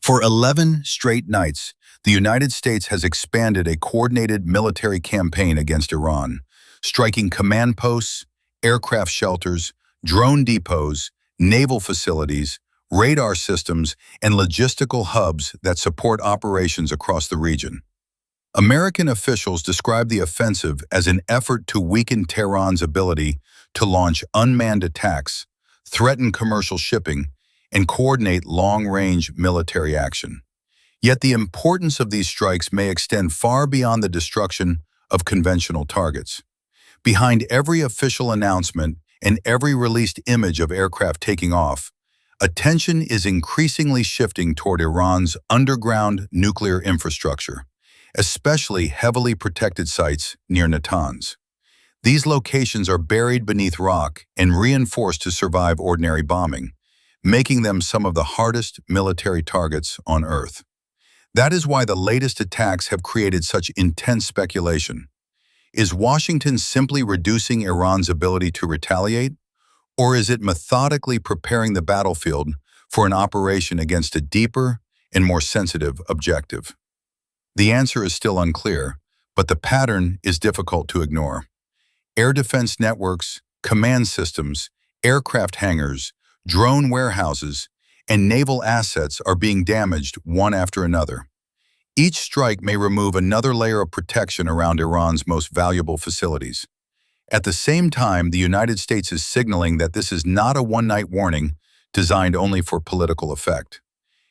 For 11 straight nights, the United States has expanded a coordinated military campaign against Iran, striking command posts, aircraft shelters, drone depots, naval facilities, radar systems, and logistical hubs that support operations across the region. American officials describe the offensive as an effort to weaken Tehran's ability to launch unmanned attacks, threaten commercial shipping, and coordinate long-range military action. Yet the importance of these strikes may extend far beyond the destruction of conventional targets. Behind every official announcement and every released image of aircraft taking off, attention is increasingly shifting toward Iran's underground nuclear infrastructure, especially heavily protected sites near Natanz. These locations are buried beneath rock and reinforced to survive ordinary bombing, making them some of the hardest military targets on Earth. That is why the latest attacks have created such intense speculation. Is Washington simply reducing Iran's ability to retaliate, or is it methodically preparing the battlefield for an operation against a deeper and more sensitive objective? The answer is still unclear, but the pattern is difficult to ignore. Air defense networks, command systems, aircraft hangars, drone warehouses, and naval assets are being damaged one after another. Each strike may remove another layer of protection around Iran's most valuable facilities. At the same time, the United States is signaling that this is not a one-night warning designed only for political effect.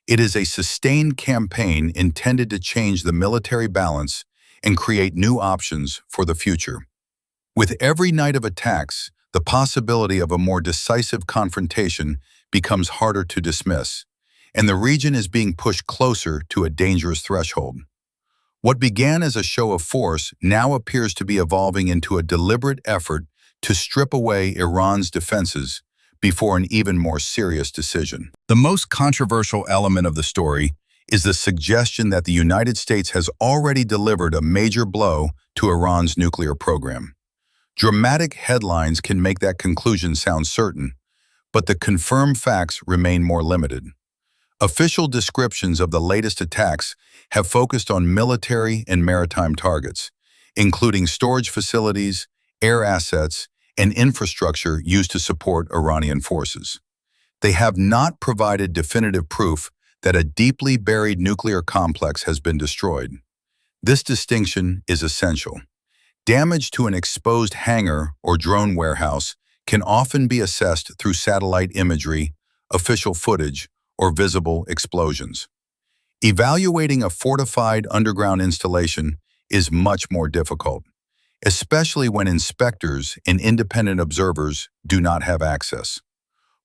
It is a sustained campaign intended to change the military balance and create new options for the future. With every night of attacks, the possibility of a more decisive confrontation becomes harder to dismiss, and the region is being pushed closer to a dangerous threshold. What began as a show of force now appears to be evolving into a deliberate effort to strip away Iran's defenses before an even more serious decision. The most controversial element of the story is the suggestion that the United States has already delivered a major blow to Iran's nuclear program. Dramatic headlines can make that conclusion sound certain, but the confirmed facts remain more limited. Official descriptions of the latest attacks have focused on military and maritime targets, including storage facilities, air assets, and infrastructure used to support Iranian forces. They have not provided definitive proof that a deeply buried nuclear complex has been destroyed. This distinction is essential. Damage to an exposed hangar or drone warehouse can often be assessed through satellite imagery, official footage, or visible explosions. Evaluating a fortified underground installation is much more difficult, especially when inspectors and independent observers do not have access.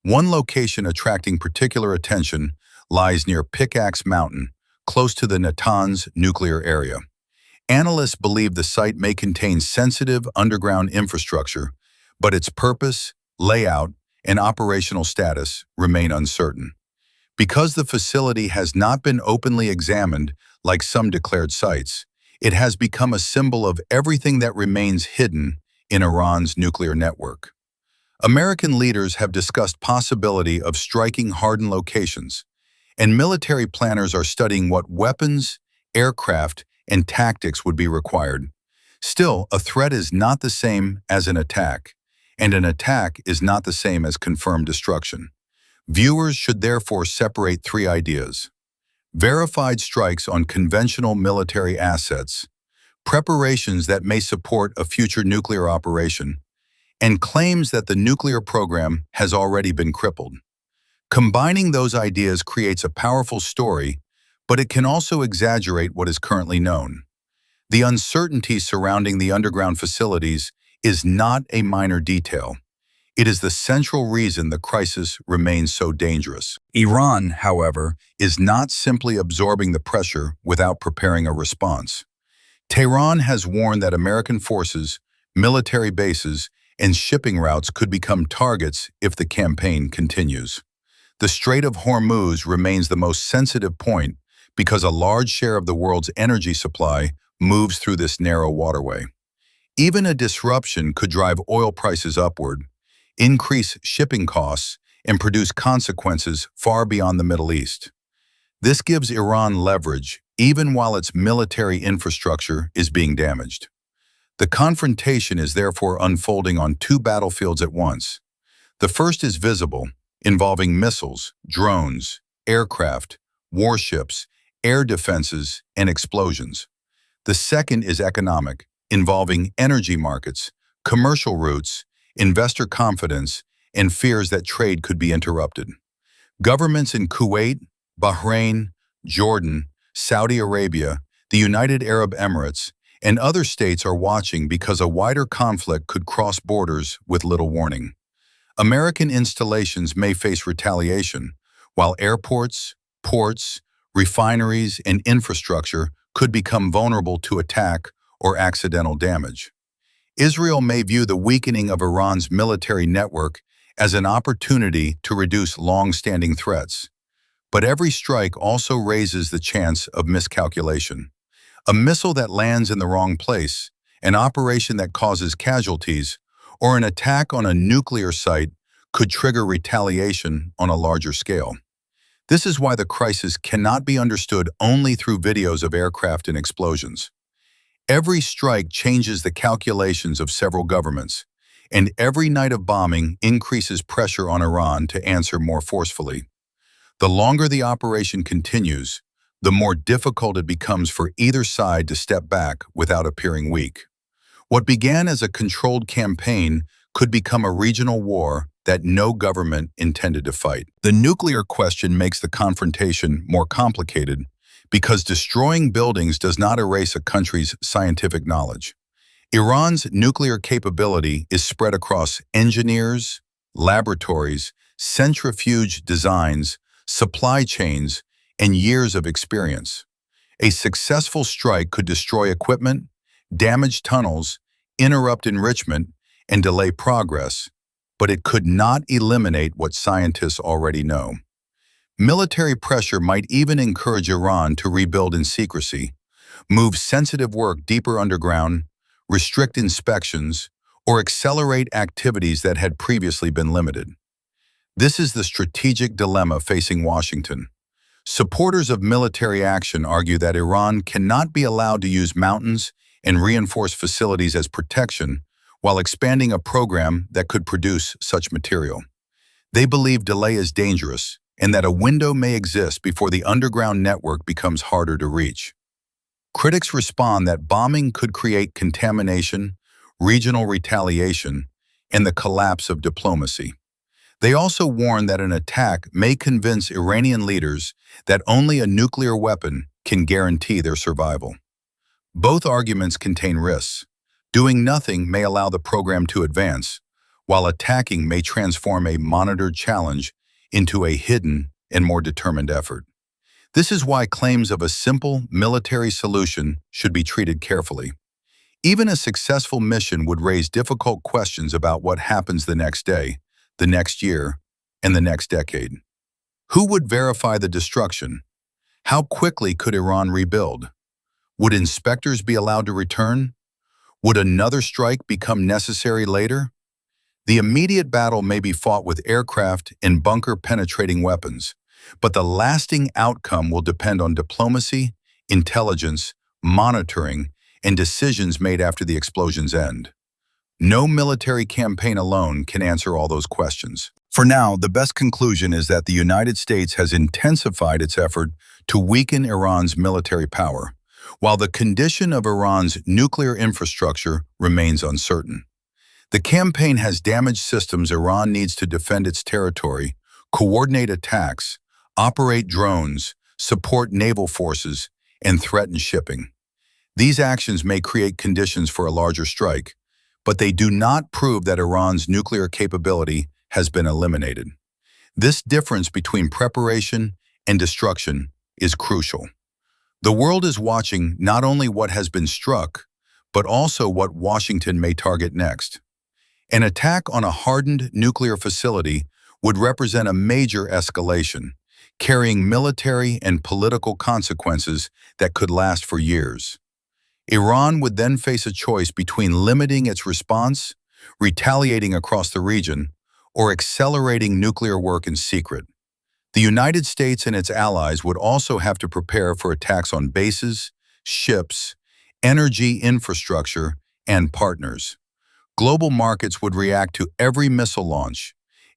One location attracting particular attention lies near Pickaxe Mountain, close to the Natanz nuclear area. Analysts believe the site may contain sensitive underground infrastructure, but its purpose, layout, and operational status remain uncertain. Because the facility has not been openly examined like some declared sites, it has become a symbol of everything that remains hidden in Iran's nuclear network. American leaders have discussed possibility of striking hardened locations, and military planners are studying what weapons, aircraft, and tactics would be required. Still, a threat is not the same as an attack, and an attack is not the same as confirmed destruction. Viewers should therefore separate three ideas: verified strikes on conventional military assets, preparations that may support a future nuclear operation, and claims that the nuclear program has already been crippled. Combining those ideas creates a powerful story, but it can also exaggerate what is currently known. The uncertainty surrounding the underground facilities is not a minor detail. It is the central reason the crisis remains so dangerous. Iran, however, is not simply absorbing the pressure without preparing a response. Tehran has warned that American forces, military bases, and shipping routes could become targets if the campaign continues. The Strait of Hormuz remains the most sensitive point because a large share of the world's energy supply moves through this narrow waterway. Even a disruption could drive oil prices upward, increase shipping costs, and produce consequences far beyond the Middle East. This gives Iran leverage, even while its military infrastructure is being damaged. The confrontation is therefore unfolding on two battlefields at once. The first is visible, involving missiles, drones, aircraft, warships, air defenses, and explosions. The second is economic, involving energy markets, commercial routes, investor confidence, and fears that trade could be interrupted. Governments in Kuwait, Bahrain, Jordan, Saudi Arabia, the United Arab Emirates, and other states are watching because a wider conflict could cross borders with little warning. American installations may face retaliation, while airports, ports, refineries, and infrastructure could become vulnerable to attack or accidental damage. Israel may view the weakening of Iran's military network as an opportunity to reduce long-standing threats. But every strike also raises the chance of miscalculation. A missile that lands in the wrong place, an operation that causes casualties, or an attack on a nuclear site could trigger retaliation on a larger scale. This is why the crisis cannot be understood only through videos of aircraft and explosions. Every strike changes the calculations of several governments, and every night of bombing increases pressure on Iran to answer more forcefully. The longer the operation continues, the more difficult it becomes for either side to step back without appearing weak. What began as a controlled campaign could become a regional war that no government intended to fight. The nuclear question makes the confrontation more complicated because destroying buildings does not erase a country's scientific knowledge. Iran's nuclear capability is spread across engineers, laboratories, centrifuge designs, supply chains, and years of experience. A successful strike could destroy equipment, damage tunnels, interrupt enrichment, and delay progress, but it could not eliminate what scientists already know. Military pressure might even encourage Iran to rebuild in secrecy, move sensitive work deeper underground, restrict inspections, or accelerate activities that had previously been limited. This is the strategic dilemma facing Washington. Supporters of military action argue that Iran cannot be allowed to use mountains and reinforced facilities as protection while expanding a program that could produce such material. They believe delay is dangerous and that a window may exist before the underground network becomes harder to reach. Critics respond that bombing could create contamination, regional retaliation, and the collapse of diplomacy. They also warn that an attack may convince Iranian leaders that only a nuclear weapon can guarantee their survival. Both arguments contain risks. Doing nothing may allow the program to advance, while attacking may transform a monitored challenge into a hidden and more determined effort. This is why claims of a simple military solution should be treated carefully. Even a successful mission would raise difficult questions about what happens the next day, the next year, and the next decade. Who would verify the destruction? How quickly could Iran rebuild? Would inspectors be allowed to return? Would another strike become necessary later? The immediate battle may be fought with aircraft and bunker-penetrating weapons, but the lasting outcome will depend on diplomacy, intelligence, monitoring, and decisions made after the explosions end. No military campaign alone can answer all those questions. For now, the best conclusion is that the United States has intensified its effort to weaken Iran's military power, while the condition of Iran's nuclear infrastructure remains uncertain. The campaign has damaged systems Iran needs to defend its territory, coordinate attacks, operate drones, support naval forces, and threaten shipping. These actions may create conditions for a larger strike, but they do not prove that Iran's nuclear capability has been eliminated. This difference between preparation and destruction is crucial. The world is watching not only what has been struck, but also what Washington may target next. An attack on a hardened nuclear facility would represent a major escalation, carrying military and political consequences that could last for years. Iran would then face a choice between limiting its response, retaliating across the region, or accelerating nuclear work in secret. The United States and its allies would also have to prepare for attacks on bases, ships, energy infrastructure, and partners. Global markets would react to every missile launch,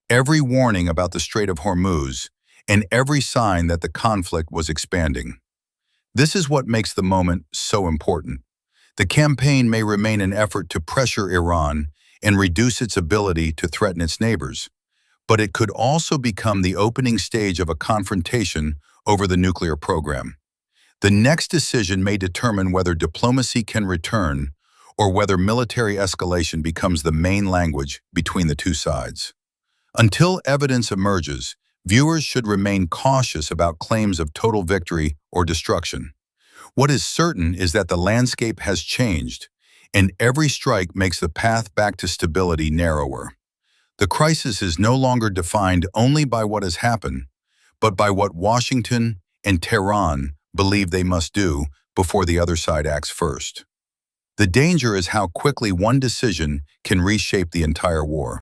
every warning about the Strait of Hormuz, and every sign that the conflict was expanding. This is what makes the moment so important. The campaign may remain an effort to pressure Iran and reduce its ability to threaten its neighbors, but it could also become the opening stage of a confrontation over the nuclear program. The next decision may determine whether diplomacy can return or whether military escalation becomes the main language between the two sides. Until evidence emerges, viewers should remain cautious about claims of total victory or destruction. What is certain is that the landscape has changed, and every strike makes the path back to stability narrower. The crisis is no longer defined only by what has happened, but by what Washington and Tehran believe they must do before the other side acts first. The danger is how quickly one decision can reshape the entire war.